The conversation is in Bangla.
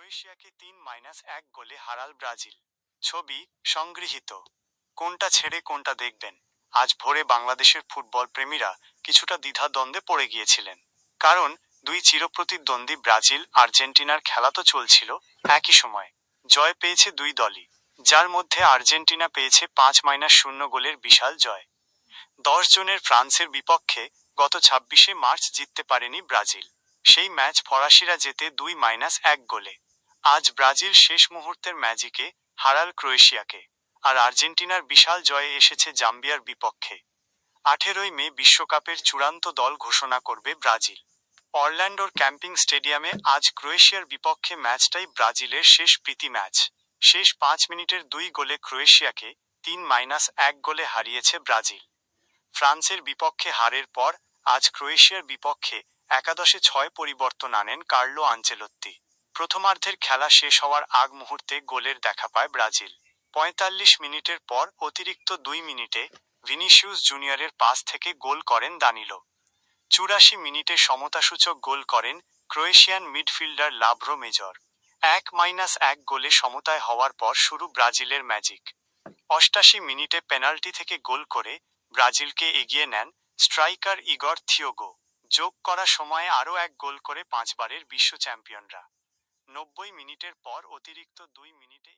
ক্রোয়েশিয়াকে 3-1 গোলে হারাল ব্রাজিল। ছবি সংগৃহীত। কোনটা ছেড়ে কোনটা দেখবেন? আজ ভোরে বাংলাদেশের ফুটবল প্রেমীরা কিছুটা দ্বিধাদ্বন্দ্বে পড়ে গিয়েছিলেন। কারণ দুই চিরপ্রতিদ্বন্দ্বী ব্রাজিল আর্জেন্টিনার খেলা তো চলছিল একই সময়ে। জয় পেয়েছে দুই দলই, যার মধ্যে আর্জেন্টিনা পেয়েছে 5-0 গোলের বিশাল জয়। 10 জনের ফ্রান্সের বিপক্ষে গত 26শে মার্চ জিততে পারেনি ব্রাজিল। সেই ম্যাচ ফরাসিরা জেতে 2-1 গোলে। আজ ব্রাজিল শেষ মুহূর্তের ম্যাজিকে হারাল ক্রোয়েশিয়াকে। আর আর্জেন্টিনার বিশাল জয়ে এসেছে জাম্বিয়ার বিপক্ষে। 18ই মে বিশ্বকাপের চূড়ান্ত দল ঘোষণা করবে ব্রাজিল। অরল্যান্ডোর ক্যাম্পিং স্টেডিয়ামে আজ ক্রোয়েশিয়ার বিপক্ষে ম্যাচটাই ব্রাজিলের শেষ প্রীতি ম্যাচ। শেষ 5 মিনিটের 2 গোলে ক্রোয়েশিয়াকে 3-1 গোলে হারিয়েছে ব্রাজিল। ফ্রান্সের বিপক্ষে হারের পর আজ ক্রোয়েশিয়ার বিপক্ষে একাদশে 6 পরিবর্তন আনেন কার্লো আনচেলত্তি। প্রথমার্ধের খেলা শেষ হওয়ার আগ মুহূর্তে গোলের দেখা পায় ব্রাজিল। 45 মিনিটের পর অতিরিক্ত 2 মিনিটে ভিনিসিয়াস জুনিয়রের পাস থেকে গোল করেন দানিলো। 84 মিনিটে সমতাসূচক গোল করেন ক্রোয়েশিয়ান মিডফিল্ডার লাভ্রো মেজর। 1-1 গোলে সমতায় হওয়ার পর শুরু ব্রাজিলের ম্যাজিক। 88 মিনিটে পেনাল্টি থেকে গোল করে ব্রাজিলকে এগিয়ে নেন স্ট্রাইকার ইগর থিওগো। যোগ করা সময়ে আরও 1 গোল করে 5 বারের বিশ্ব চ্যাম্পিয়নরা। 90 মিনিটের পর অতিরিক্ত 2 মিনিটে